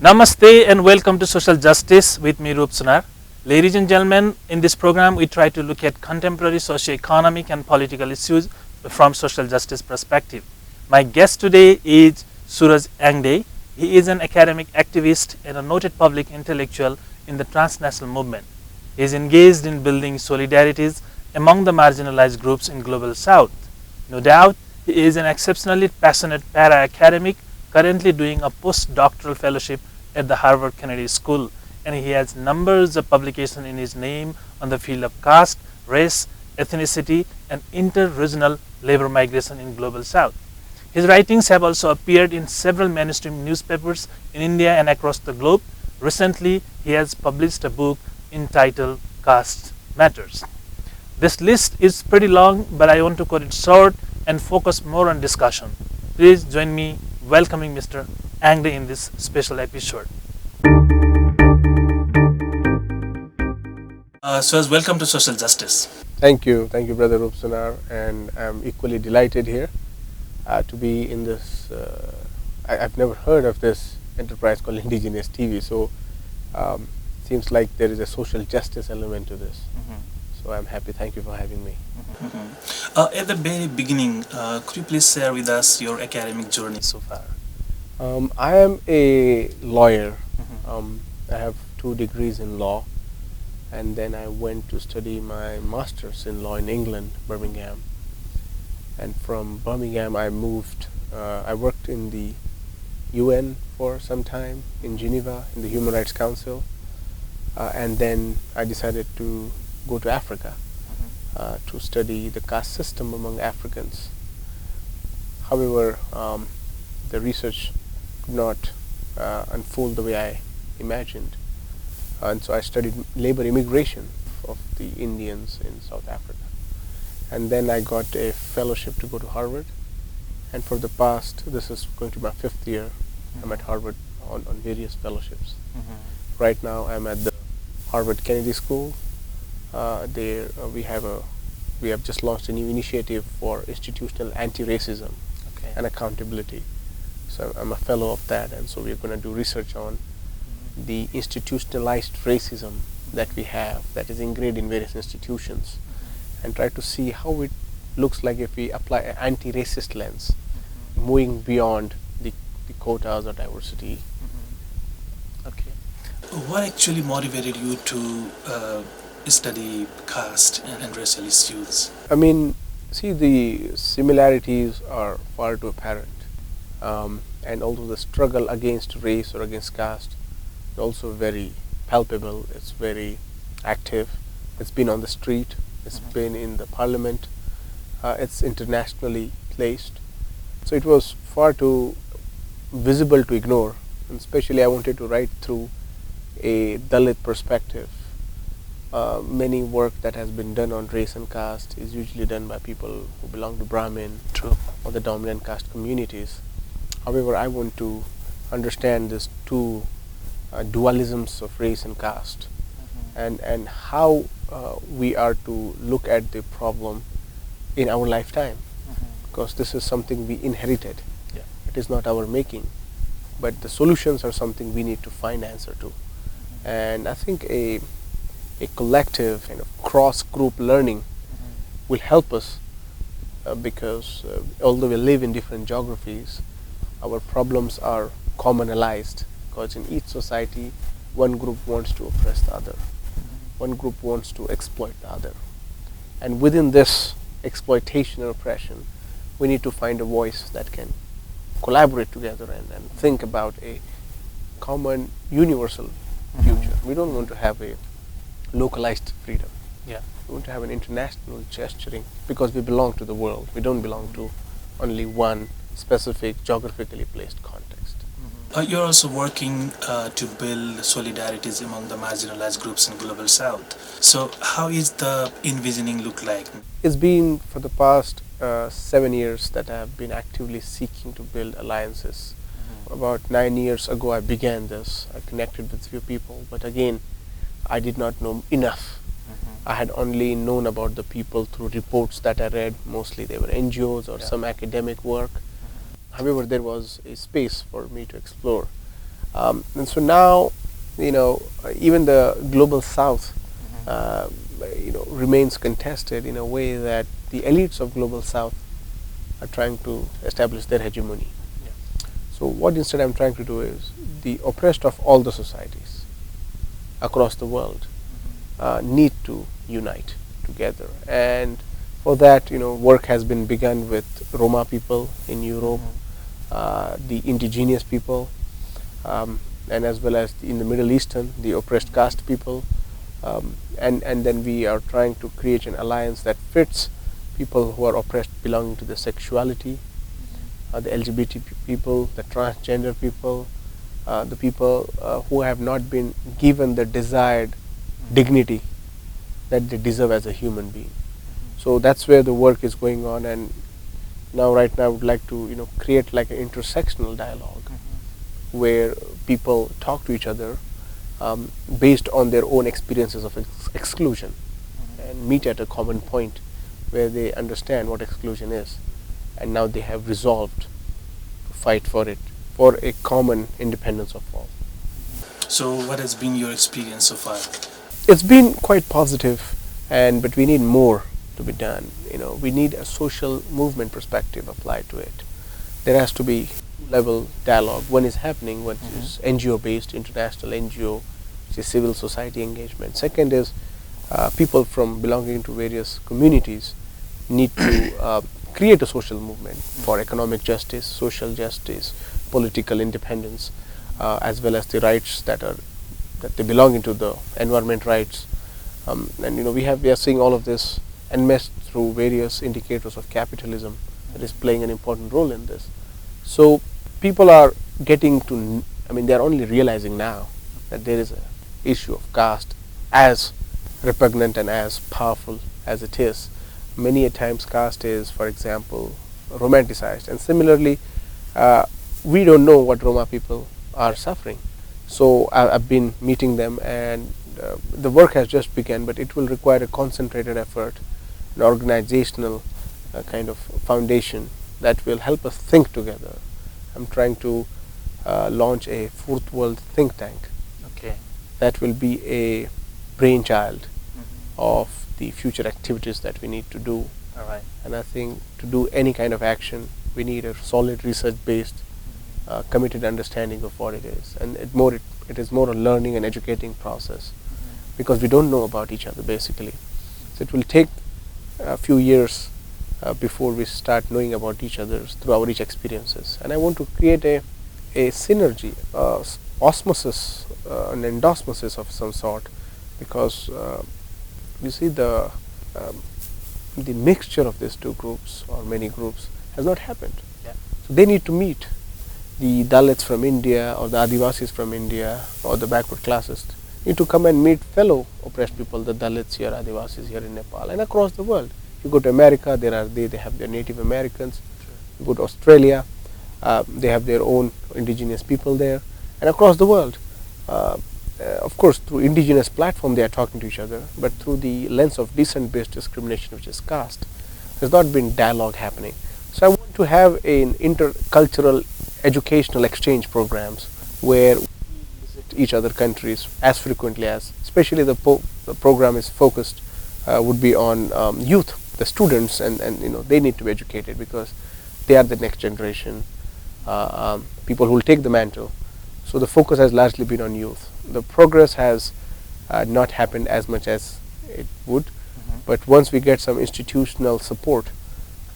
Namaste and welcome to Social Justice with me Rup Sunar. Ladies and gentlemen, in this program we try to look at contemporary socio-economic and political issues from social justice perspective. My guest today is Suraj Yengde. He is an academic activist and a noted public intellectual in the transnational movement. He is engaged in building solidarities among the marginalized groups in Global South. No doubt, he is an exceptionally passionate para-academic currently doing a postdoctoral fellowship at the Harvard Kennedy School, and he has numbers of publications in his name on the field of caste, race, ethnicity, and inter-regional labor migration in Global South. His writings have also appeared in several mainstream newspapers in India and across the globe. Recently, he has published a book entitled Caste Matters. This list is pretty long, but I want to cut it short and focus more on discussion. Please join me welcoming Mr. Yengde in this special episode. So, welcome to Social Justice. Thank you, brother Rup Sunar, and I'm equally delighted here to be in this. I've never heard of this enterprise called Indigenous TV, so seems like there is a social justice element to this. So I'm happy. Thank you for having me. At the very beginning, could you please share with us your academic journey so far? I am a lawyer. I have 2 degrees in law, and then I went to study my master's in law in England, Birmingham. And from Birmingham, I moved. I worked in the UN for some time in Geneva in the Human Rights Council, and then I decided to go to Africa to study the caste system among Africans. However, the research could not unfold the way I imagined, and so I studied labor immigration of the Indians in South Africa. And then I got a fellowship to go to Harvard, and for the past, this is going to be my 5th year, I'm at Harvard on various fellowships. Right now I'm at the Harvard Kennedy School. There we have just launched a new initiative for institutional anti-racism and accountability. So I'm a fellow of that, and so we're going to do research on the institutionalized racism that we have, that is ingrained in various institutions, and try to see how it looks like if we apply an anti-racist lens, moving beyond the quotas or diversity. Okay. What actually motivated you to study caste and racial issues? I mean, see, the similarities are far too apparent, and also the struggle against race or against caste is also very palpable. It's very active. It's been on the street. It's been in the parliament. It's internationally placed. So it was far too visible to ignore, and especially I wanted to write through a Dalit perspective. Many work that has been done on race and caste is usually done by people who belong to Brahmin or the dominant caste communities. However, I want to understand these 2 dualisms of race and caste, and how we are to look at the problem in our lifetime, because this is something we inherited. It is not our making, but the solutions are something we need to find answer to. And I think a collective kind of cross-group learning will help us, because although we live in different geographies, our problems are commonalized, because in each society one group wants to oppress the other, one group wants to exploit the other, and within this exploitation and oppression we need to find a voice that can collaborate together and think about a common universal future. We don't want to have a localized freedom. We want to have an international gesturing, because we belong to the world. We don't belong to only one specific geographically placed context. You're also working to build solidarities among the marginalized groups in Global South. So how is the envisioning look like? It's been for the past 7 years that I have been actively seeking to build alliances. About 9 years ago I began this. I connected with few people, but again I did not know enough. I had only known about the people through reports that I read. Mostly they were NGOs or some academic work. However, there was a space for me to explore. And so now, even the global south, remains contested in a way that the elites of global south are trying to establish their hegemony. Yeah. So what instead I'm trying to do is the oppressed of all the societies across the world need to unite together, and for that, work has been begun with Roma people in Europe, the indigenous people, and as well as in the Middle Eastern, the oppressed caste people, and then we are trying to create an alliance that fits people who are oppressed belonging to the sexuality, the LGBT people, the transgender people, the people who have not been given the desired dignity that they deserve as a human being. So that's where the work is going on, and right now I would like to create like an intersectional dialogue where people talk to each other based on their own experiences of exclusion and meet at a common point where they understand what exclusion is, and now they have resolved to fight for it, for a common independence of all. So what has been your experience so far? It's been quite positive, but we need more to be done. We need a social movement perspective applied to it. There has to be level dialogue. One is happening, which is NGO based, international NGO, which is civil society engagement. Second is people from belonging to various communities need to create a social movement for economic justice, social justice, political independence, as well as the rights that they belong into, the environment rights. And we are seeing all of this enmeshed through various indicators of capitalism that is playing an important role in this. So people are getting to, they are only realizing now that there is an issue of caste as repugnant and as powerful as it is. Many a times caste is, for example, romanticized, and similarly we don't know what Roma people are suffering. So I've been meeting them, and the work has just begun, but it will require a concentrated effort, an organizational kind of foundation that will help us think together. I'm trying to launch a fourth world think tank. Okay. That will be a brainchild of the future activities that we need to do. All right. And I think to do any kind of action, we need a solid research-based, committed understanding of what it is, and it is more a learning and educating process, because we don't know about each other basically. So it will take a few years before we start knowing about each other through our rich experiences. And I want to create a synergy, osmosis, an endosmosis of some sort, because you see the mixture of these two groups or many groups has not happened. Yeah. So they need to meet. The Dalits from India or the Adivasis from India or the backward classes need to come and meet fellow oppressed people, the Dalits here, Adivasis here in Nepal and across the world. You go to America, they have their Native Americans. You go to Australia, they have their own indigenous people there, and across the world. Of course, through indigenous platform they are talking to each other, but through the lens of descent-based discrimination, which is caste, there's not been dialogue happening. So I want to have an intercultural educational exchange programs where we visit each other countries as frequently as, especially the program is focused, would be on youth, the students, and they need to be educated because they are the next generation, people who will take the mantle. So the focus has largely been on youth. The progress has not happened as much as it would, but once we get some institutional support,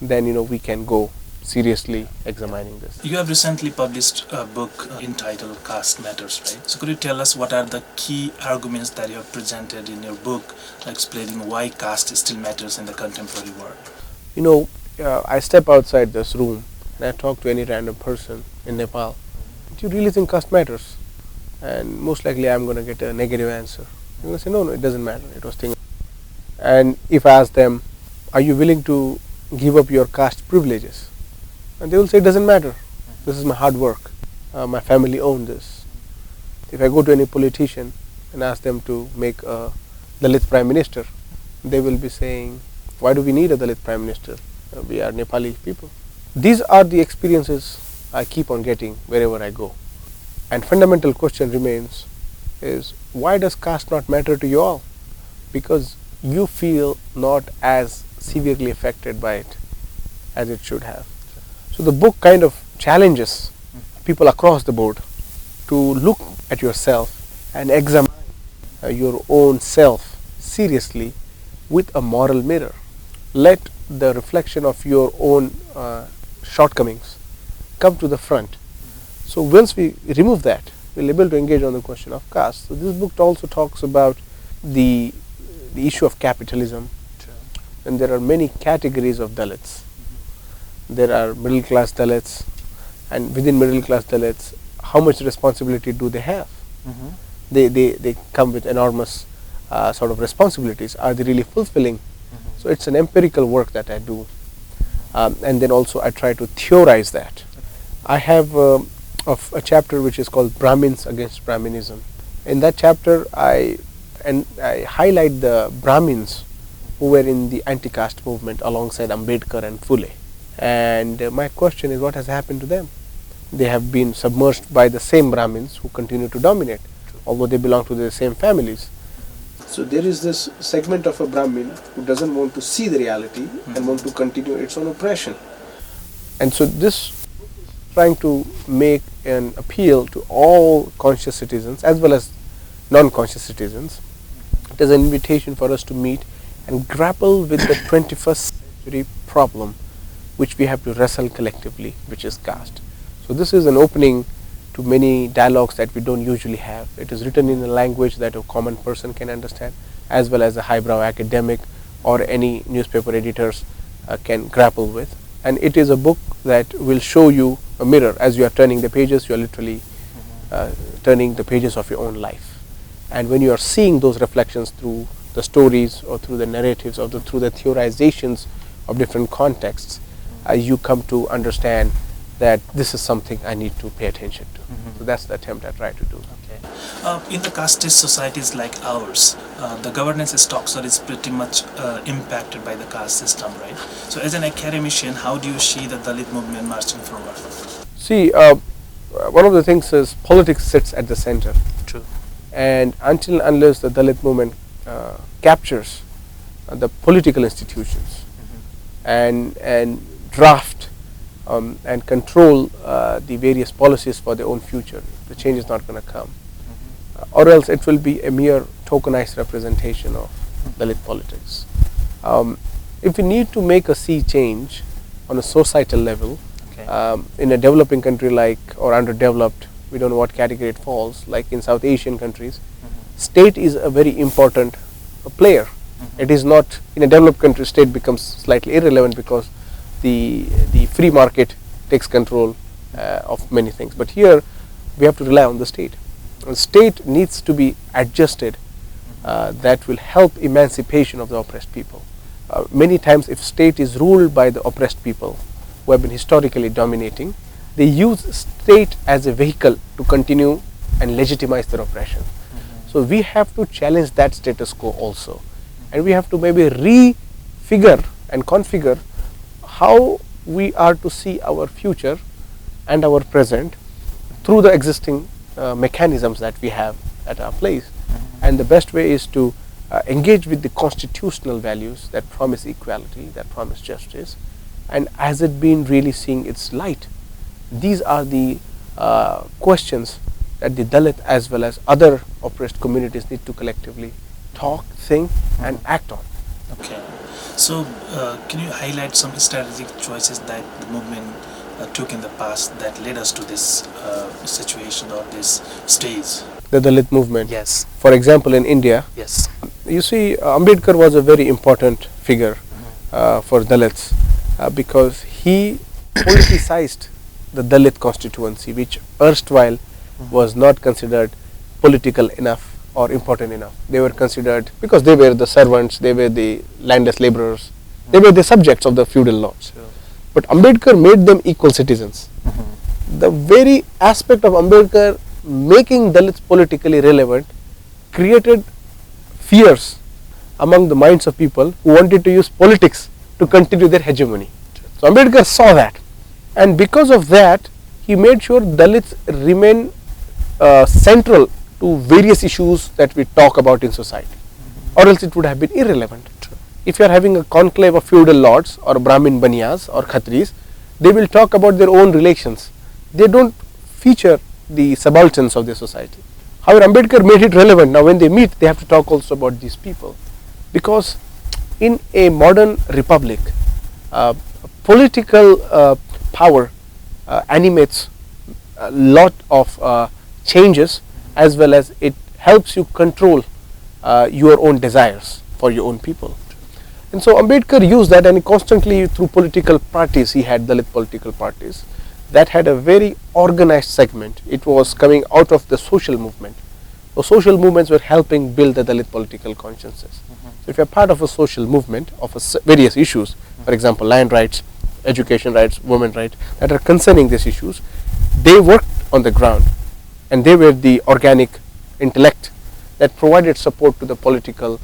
then we can go seriously examining this. You have recently published a book entitled Caste Matters, right? So could you tell us what are the key arguments that you have presented in your book, explaining why caste still matters in the contemporary world? I step outside this room and I talk to any random person in Nepal. Do you really think caste matters? And most likely I'm going to get a negative answer. I'm going to say, no, it doesn't matter. It was thing. And if I ask them, are you willing to give up your caste privileges? And they will say, it doesn't matter. This is my hard work. My family owned this. If I go to any politician and ask them to make a Dalit Prime Minister, they will be saying, why do we need a Dalit Prime Minister? We are Nepali people. These are the experiences I keep on getting wherever I go. And fundamental question remains is, why does caste not matter to you all? Because you feel not as severely affected by it as it should have. So the book kind of challenges people across the board to look at yourself and examine your own self seriously with a moral mirror. Let the reflection of your own shortcomings come to the front. So once we remove that, we'll be able to engage on the question of caste. So this book also talks about the issue of capitalism. And there are many categories of Dalits. There are middle class Dalits, and within middle class Dalits, how much responsibility do they have? They come with enormous sort of responsibilities. Are they really fulfilling? So it's an empirical work that I do, and then also I try to theorize that. I have a chapter which is called Brahmins against Brahminism. In that chapter, I highlight the Brahmins who were in the anti-caste movement alongside Ambedkar and Phule. And my question is, what has happened to them? They have been submerged by the same Brahmins who continue to dominate, although they belong to the same families. So there is this segment of a Brahmin who doesn't want to see the reality and want to continue its own oppression. And so this trying to make an appeal to all conscious citizens as well as non-conscious citizens. It is an invitation for us to meet and grapple with the 21st century problem which we have to wrestle collectively, which is caste. So this is an opening to many dialogues that we don't usually have. It is written in a language that a common person can understand, as well as a highbrow academic or any newspaper editors can grapple with. And it is a book that will show you a mirror. As you are turning the pages, you are literally turning the pages of your own life. And when you are seeing those reflections through the stories or through the narratives or through the theorizations of different contexts, you come to understand that this is something I need to pay attention to. So that's the attempt I try to do. Okay. In the casteist societies like ours, the governance structure is pretty much impacted by the caste system, right? So as an academician, how do you see the Dalit movement marching forward? See, one of the things is politics sits at the center. True. And until unless the Dalit movement captures the political institutions and draft and control the various policies for their own future, the change is not going to come. Or else it will be a mere tokenized representation of Dalit politics. If we need to make a sea change on a societal level, in a developing country like or underdeveloped, we don't know what category it falls, like in South Asian countries, state is a very important player. It is not, in a developed country, state becomes slightly irrelevant because the free market takes control of many things. But here we have to rely on the state. The state needs to be adjusted that will help emancipation of the oppressed people. Many times if state is ruled by the oppressed people who have been historically dominating, they use state as a vehicle to continue and legitimize their oppression. So we have to challenge that status quo also, and we have to maybe refigure and configure how we are to see our future and our present through the existing mechanisms that we have at our place. And the best way is to engage with the constitutional values that promise equality, that promise justice, and has it been really seeing its light? These are the questions that the Dalit as well as other oppressed communities need to collectively talk, think and act on. Okay. So can you highlight some strategic choices that the movement took in the past that led us to this situation or this stage? The Dalit movement. Yes. For example, in India, yes, you see, Ambedkar was a very important figure for Dalits because he politicized the Dalit constituency, which erstwhile was not considered political enough or important enough. They were considered, because they were the servants, they were the landless laborers, they were the subjects of the feudal lords. Sure. But Ambedkar made them equal citizens. The very aspect of Ambedkar making Dalits politically relevant created fears among the minds of people who wanted to use politics to continue their hegemony. So Ambedkar saw that, and because of that he made sure Dalits remain central to various issues that we talk about in society, or else it would have been irrelevant. If you are having a conclave of feudal lords or Brahmin Banyas or Khatris, they will talk about their own relations. They don't feature the subalterns of their society. However, Ambedkar made it relevant. Now when they meet, they have to talk also about these people, because in a modern republic, political power animates a lot of changes, as well as it helps you control your own desires for your own people. And so Ambedkar used that, and he constantly, through political parties, he had Dalit political parties that had a very organized segment. It was coming out of the social movement. So social movements were helping build the Dalit political consciences. So if you are part of a social movement of various issues, for example, land rights, education rights, women rights, that are concerning these issues, they worked on the ground, and they were the organic intellect that provided support to the political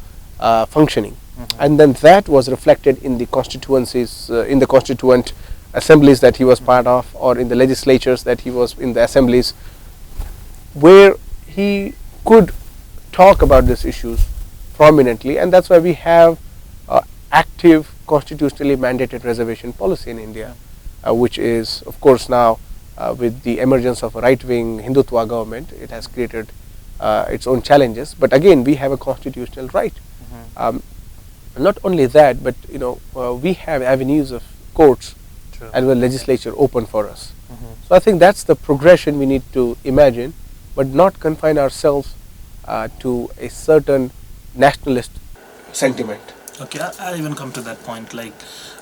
functioning. And then that was reflected in the constituencies, in the constituent assemblies that he was part of, or in the legislatures that he was in, the assemblies, where he could talk about these issues prominently. And that's why we have active constitutionally mandated reservation policy in India, which is, of course, now with the emergence of a right-wing Hindutva government, it has created its own challenges. But again, we have a constitutional right. Not only that, but we have avenues of courts as well legislature open for us. So I think that's the progression we need to imagine, but not confine ourselves to a certain nationalist sentiment. Okay, I even come to that point. Like,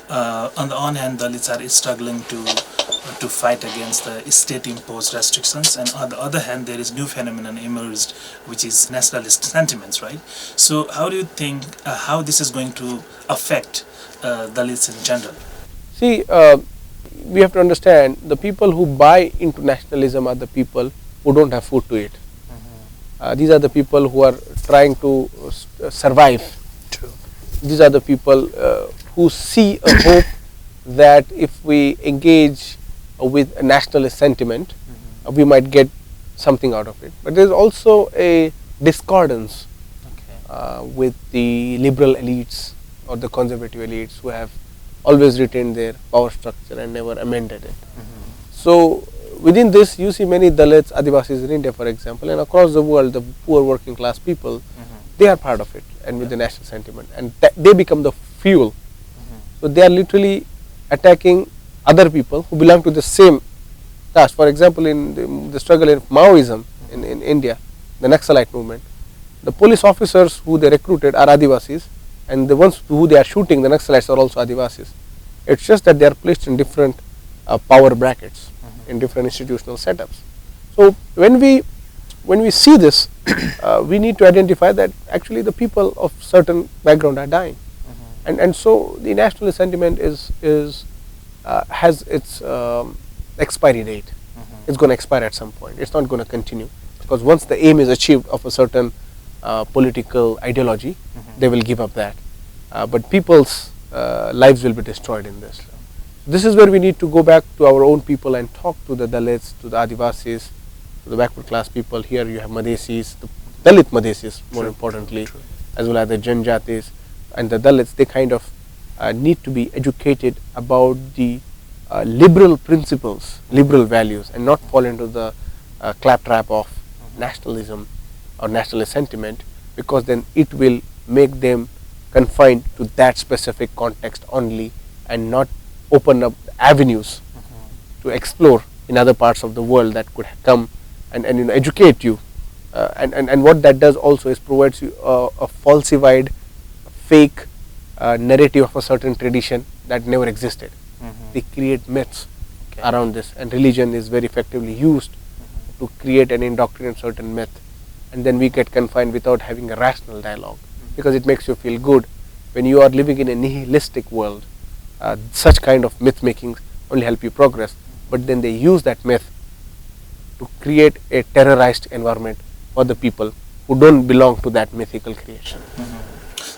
on the one hand, Dalits are struggling to fight against the state-imposed restrictions, and on the other hand, there is new phenomenon emerged, which is nationalist sentiments, right? So, how do you think how this is going to affect Dalits in general? See, we have to understand, the people who buy into nationalism are the people who don't have food to eat. These are the people who are trying to survive. True. These are the people who see a hope that if we engage with a nationalist sentiment, we might get something out of it. But there is also a discordance with the liberal elites or the conservative elites who have always retained their power structure and never amended it. So within this, you see many Dalits, Adivasis in India, for example, and across the world, the poor working class people, they are part of it, and with the national sentiment, and they become the fuel. So they are literally attacking other people who belong to the same caste. For example, in the struggle in Maoism in India, the Naxalite movement, the police officers who they recruited are Adivasis, and the ones who they are shooting, the Naxalites, are also Adivasis. It's just that they are placed in different power brackets, in different institutional setups. So when we see this, we need to identify that actually the people of certain background are dying, and so the nationalist sentiment has its expiry date. It's going to expire at some point. It's not going to continue, because once the aim is achieved of a certain political ideology, they will give up that. But people's lives will be destroyed in this. This is where we need to go back to our own people and talk to the Dalits, to the Adivasis, to the backward class people. Here you have Madhesis, the Dalit Madhesis more importantly, as well as the Janjatis and the Dalits. They kind of need to be educated about the liberal principles, liberal values, and not fall into the claptrap of nationalism or nationalist sentiment, because then it will make them confined to that specific context only, and not open up avenues to explore in other parts of the world that could come and educate you. And what that does also is provides you a falsified, fake narrative of a certain tradition that never existed. They create myths around this, and religion is very effectively used to create and indoctrinate certain myth, and then we get confined without having a rational dialogue, because it makes you feel good. When you are living in a nihilistic world, such kind of myth making only help you progress, but then they use that myth to create a terrorized environment for the people who don't belong to that mythical creation.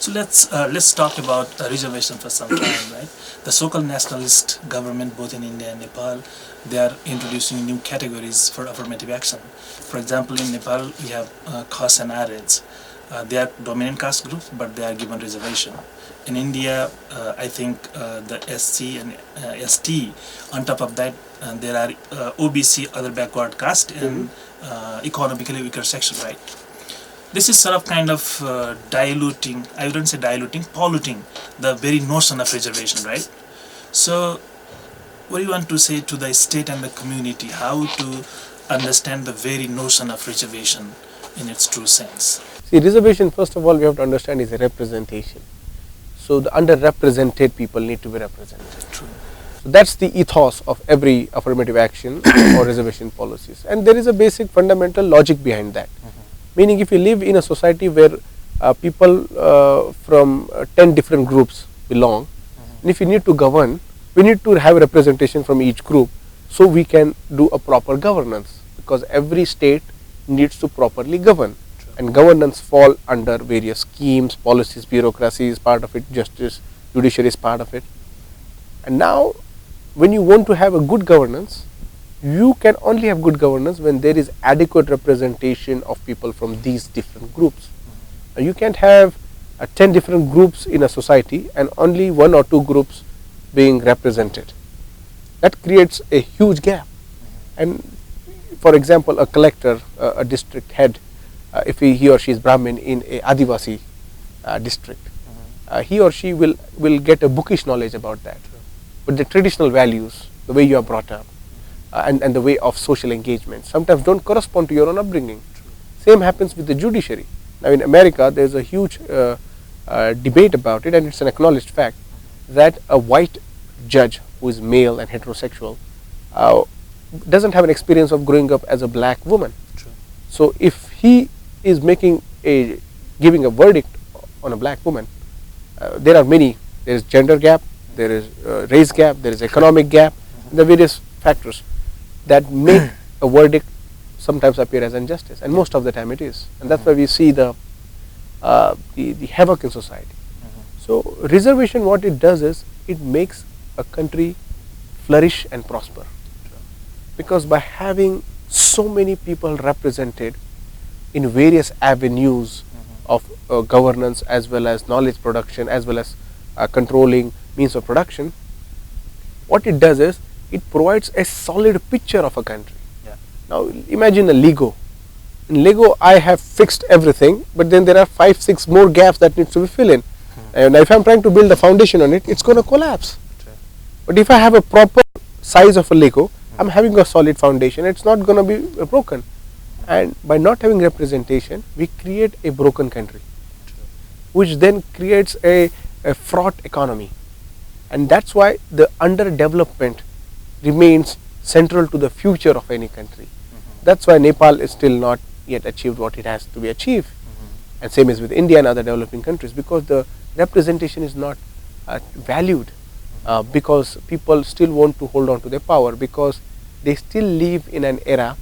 So let's talk about reservation for some time, right? The so-called nationalist government, both in India and Nepal, they are introducing new categories for affirmative action. For example, in Nepal, we have Khas and Aryads. They are dominant caste groups, but they are given reservation. In India, I think the SC and ST. On top of that, there are OBC, other backward caste, and economically weaker section, right? This is sort of kind of diluting, I wouldn't say diluting, polluting the very notion of reservation, right? So what do you want to say to the state and the community, how to understand the very notion of reservation in its true sense? See, reservation, first of all, we have to understand is a representation. So the underrepresented people need to be represented. True. So that's the ethos of every affirmative action or reservation policies, and there is a basic fundamental logic behind that. Meaning, if you live in a society where people from 10 different groups belong, and if you need to govern, we need to have representation from each group, so we can do a proper governance, because every state needs to properly govern. True. And governance fall under various schemes, policies, bureaucracy is part of it, justice, judiciary is part of it. And now, when you want to have a good governance, you can only have good governance when there is adequate representation of people from these different groups. You can't have 10 different groups in a society and only 1 or 2 groups being represented. That creates a huge gap. And for example, a collector, a district head, if he or she is Brahmin in a Adivasi district, he or she will get a bookish knowledge about that. But the traditional values, the way you are brought up, and the way of social engagement sometimes don't correspond to your own upbringing. Same happens with the judiciary. Now in America, there is a huge debate about it, and it's an acknowledged fact that a white judge who is male and heterosexual doesn't have an experience of growing up as a black woman. True. So if he is giving a verdict on a black woman, there are many. There is gender gap, there is race gap, there is economic gap, the various factors that make a verdict sometimes appear as injustice, and most of the time it is, and that's why we see the havoc in society. So reservation, what it does is it makes a country flourish and prosper, because by having so many people represented in various avenues of governance, as well as knowledge production, as well as controlling means of production, what it does is it provides a solid picture of a country. Yeah. Now imagine a Lego. In Lego, I have fixed everything, but then there are 5-6 more gaps that needs to be filled in. And if I am trying to build a foundation on it, it's going to collapse. True. But if I have a proper size of a Lego, I'm having a solid foundation, it's not going to be broken. And by not having representation, we create a broken country, which then creates a fraught economy. And that's why the underdevelopment remains central to the future of any country. That's why Nepal is still not yet achieved what it has to be achieved. And same as with India and other developing countries, because the representation is not valued, because people still want to hold on to their power, because they still live in an era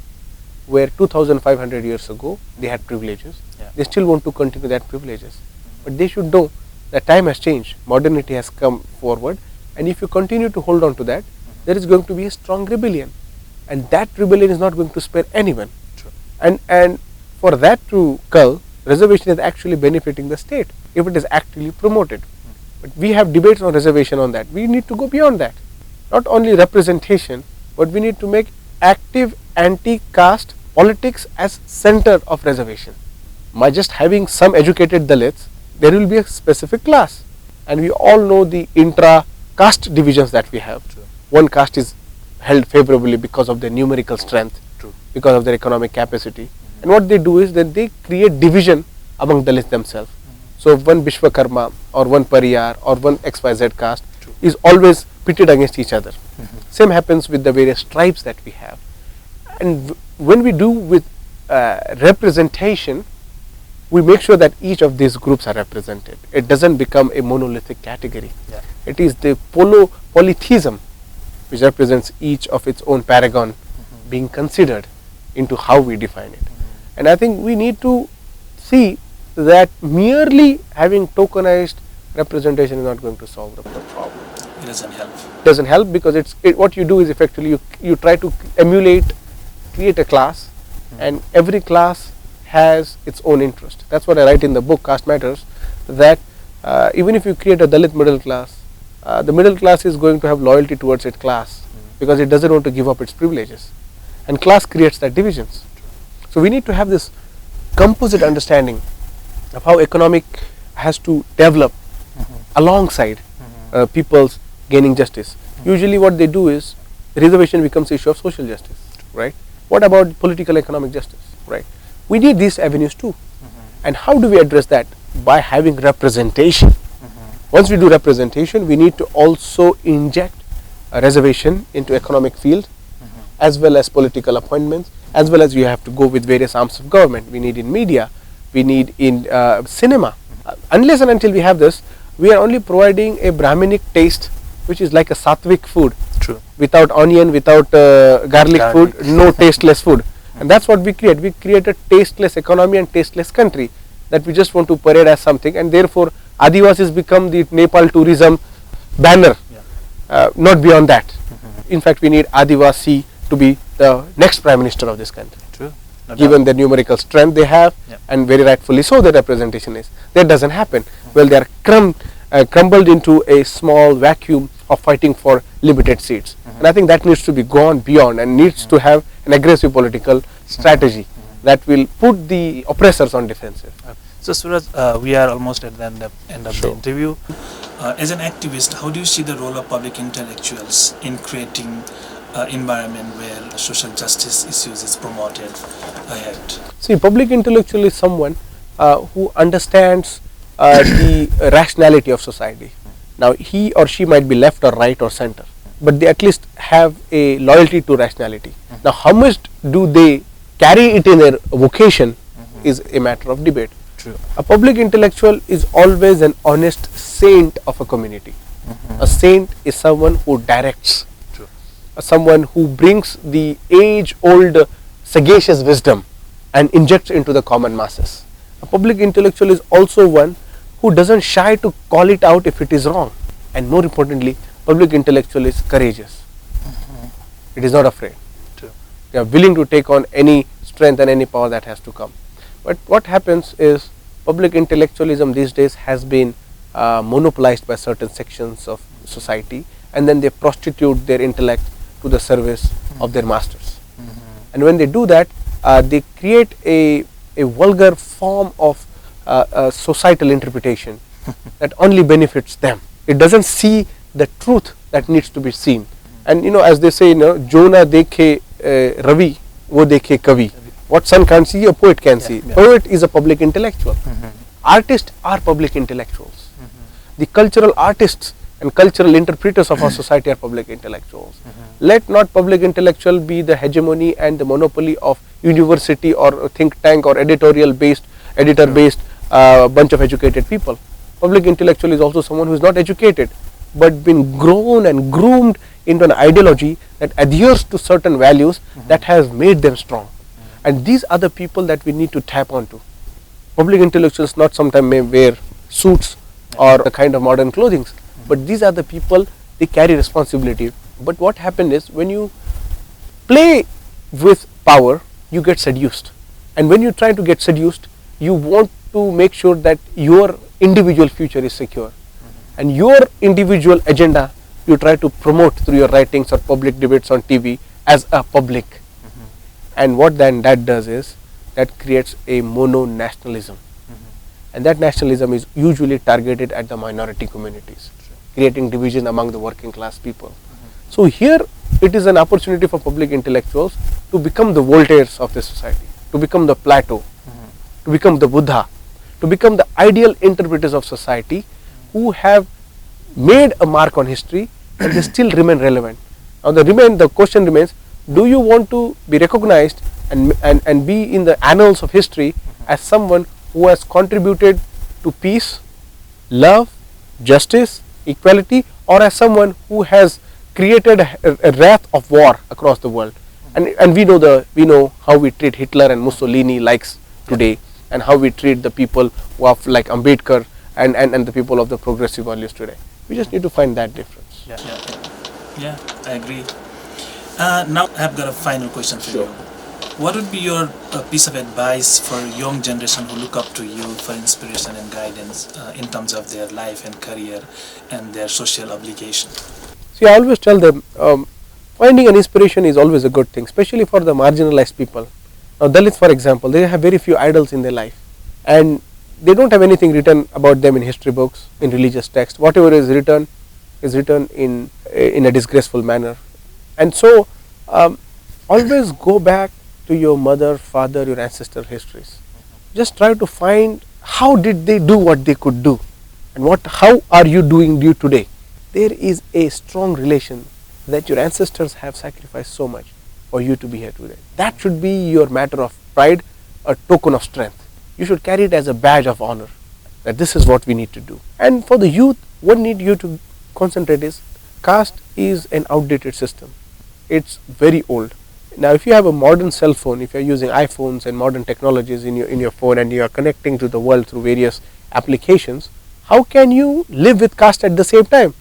where 2500 years ago they had privileges. Yeah. They still want to continue that privileges. But they should know that time has changed, modernity has come forward, and if you continue to hold on to that, there is going to be a strong rebellion, and that rebellion is not going to spare anyone. True. And for that to cull, reservation is actually benefiting the state if it is actively promoted. But we have debates on reservation on that. We need to go beyond that. Not only representation, but we need to make active anti-caste politics as center of reservation. By just having some educated Dalits, there will be a specific class, and we all know the intra-caste divisions that we have. True. One caste is held favorably because of their numerical strength, True. because of their economic capacity, and what they do is that they create division among Dalits themselves. So one Vishwakarma or one Pariyar or one XYZ caste True. is always pitted against each other. Same happens with the various tribes that we have. And when we do with representation, we make sure that each of these groups are represented. It doesn't become a monolithic category. Yeah. It is the polytheism which represents each of its own paragon being considered into how we define it. And I think we need to see that merely having tokenized representation is not going to solve the problem. It doesn't help. Doesn't help because what you do is effectively you try to create a class, and every class has its own interest. That's what I write in the book Caste Matters, that even if you create a Dalit middle class, the middle class is going to have loyalty towards its class because it doesn't want to give up its privileges, and class creates that divisions. So we need to have this composite understanding of how economic has to develop alongside people's gaining justice. Usually what they do is reservation becomes issue of social justice, right? What about political economic justice, right? We need these avenues too. And how do we address that? By having representation. Once we do representation, we need to also inject a reservation into economic field, as well as political appointments, as well as you have to go with various arms of government. We need in media, we need in cinema. Unless and until we have this, we are only providing a Brahminic taste, which is like a sattvic food. True. Without onion, without garlic food, no tasteless food. And that's what we create. We create a tasteless economy and tasteless country that we just want to parade as something, and therefore Adivasis become the Nepal tourism banner, not beyond that. In fact, we need Adivasi to be the next Prime Minister of this country. True. No Given the numerical strength they have, and very rightfully so the representation is. That doesn't happen. Well, they are crumbled into a small vacuum of fighting for limited seats. And I think that needs to be gone beyond and needs to have an aggressive political strategy that will put the oppressors on defensive. So Suraj, we are almost at the end of the interview. As an activist, how do you see the role of public intellectuals in creating an environment where social justice issues is promoted ahead? See, public intellectual is someone who understands the rationality of society. Now, he or she might be left or right or center, but they at least have a loyalty to rationality. Now, how much do they carry it in their vocation is a matter of debate. True. A public intellectual is always an honest saint of a community. A saint is someone who directs, someone who brings the age-old sagacious wisdom and injects into the common masses. A public intellectual is also one who doesn't shy to call it out if it is wrong, and more importantly, public intellectual is courageous. It is not afraid. True. They are willing to take on any strength and any power that has to come. But what happens is public intellectualism these days has been monopolized by certain sections of society, and then they prostitute their intellect to the service of their masters. And when they do that, they create a vulgar form of societal interpretation that only benefits them. It doesn't see the truth that needs to be seen. And as they say, Jonah dekhe Ravi, wo dekhe Kavi. What sun can't see, a poet can see. Poet is a public intellectual. Artists are public intellectuals. The cultural artists and cultural interpreters of our society are public intellectuals. Let not public intellectual be the hegemony and the monopoly of university or think tank or editor based bunch of educated people. Public intellectual is also someone who is not educated but been grown and groomed into an ideology that adheres to certain values that has made them strong. And these are the people that we need to tap onto. Public intellectuals not sometimes may wear suits or a kind of modern clothing, but these are the people, they carry responsibility. But what happened is, when you play with power, you get seduced. And when you try to get seduced, you want to make sure that your individual future is secure. And your individual agenda, you try to promote through your writings or public debates on TV as a public. And what then that does is, that creates a mono-nationalism. And that nationalism is usually targeted at the minority communities, creating division among the working class people. So here it is an opportunity for public intellectuals to become the Voltaires of this society, to become the Plato, to become the Buddha, to become the ideal interpreters of society who have made a mark on history and they still remain relevant. Now the question remains, do you want to be recognized and be in the annals of history as someone who has contributed to peace, love, justice, equality, or as someone who has created a wrath of war across the world? And we know how we treat Hitler and Mussolini likes today. and how we treat the people who are like Ambedkar and the people of the progressive values today. We just need to find that difference. Yeah, I agree. Now I've got a final question for you. What would be your piece of advice for young generation who look up to you for inspiration and guidance in terms of their life and career and their social obligation? See, I always tell them finding an inspiration is always a good thing, especially for the marginalized people. Now, Dalits, for example, they have very few idols in their life, and they don't have anything written about them in history books, in religious texts. Whatever is written in a disgraceful manner, and so always go back to your mother, father, your ancestral histories. Just try to find how did they do what they could do, and how are you doing you today. There is a strong relation that your ancestors have sacrificed so much for you to be here today. That should be your matter of pride, a token of strength. You should carry it as a badge of honor, that this is what we need to do. And for the youth, what need you to concentrate is, caste is an outdated system. It's very old. Now, if you have a modern cell phone, if you are using iPhones and modern technologies in your phone, and you are connecting to the world through various applications, how can you live with caste at the same time?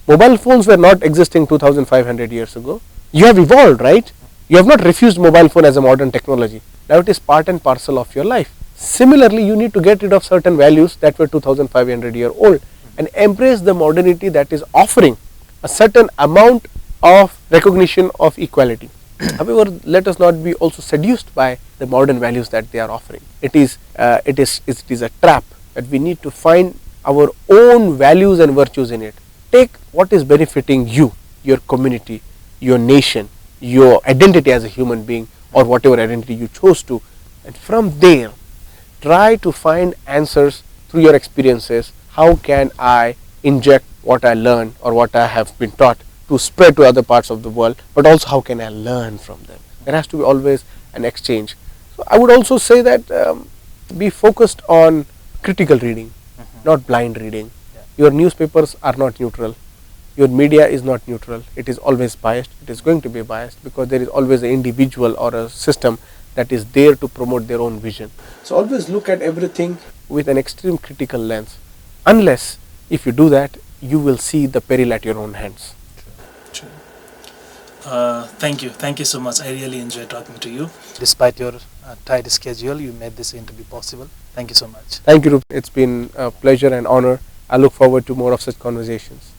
Mobile phones were not existing 2500 years ago. You have evolved, right? You have not refused mobile phone as a modern technology. Now it is part and parcel of your life. Similarly, you need to get rid of certain values that were 2500 years old and embrace the modernity that is offering a certain amount of recognition of equality. However, let us not be also seduced by the modern values that they are offering. It is a trap that we need to find our own values and virtues in it. Take what is benefiting you, your community, your nation, your identity as a human being, or whatever identity you chose to, and from there try to find answers through your experiences. How can I inject what I learned or what I have been taught to spread to other parts of the world, but also how can I learn from them? There has to be always an exchange. So I would also say that be focused on critical reading, not blind reading. Your newspapers are not neutral. Your media is not neutral. It is always biased. It is going to be biased because there is always an individual or a system that is there to promote their own vision. So always look at everything with an extreme critical lens. Unless if you do that, you will see the peril at your own hands. True. Thank you so much. I really enjoyed talking to you. Despite your tight schedule, you made this interview possible. Thank you so much. Thank you, Rup. It's been a pleasure and honor. I look forward to more of such conversations.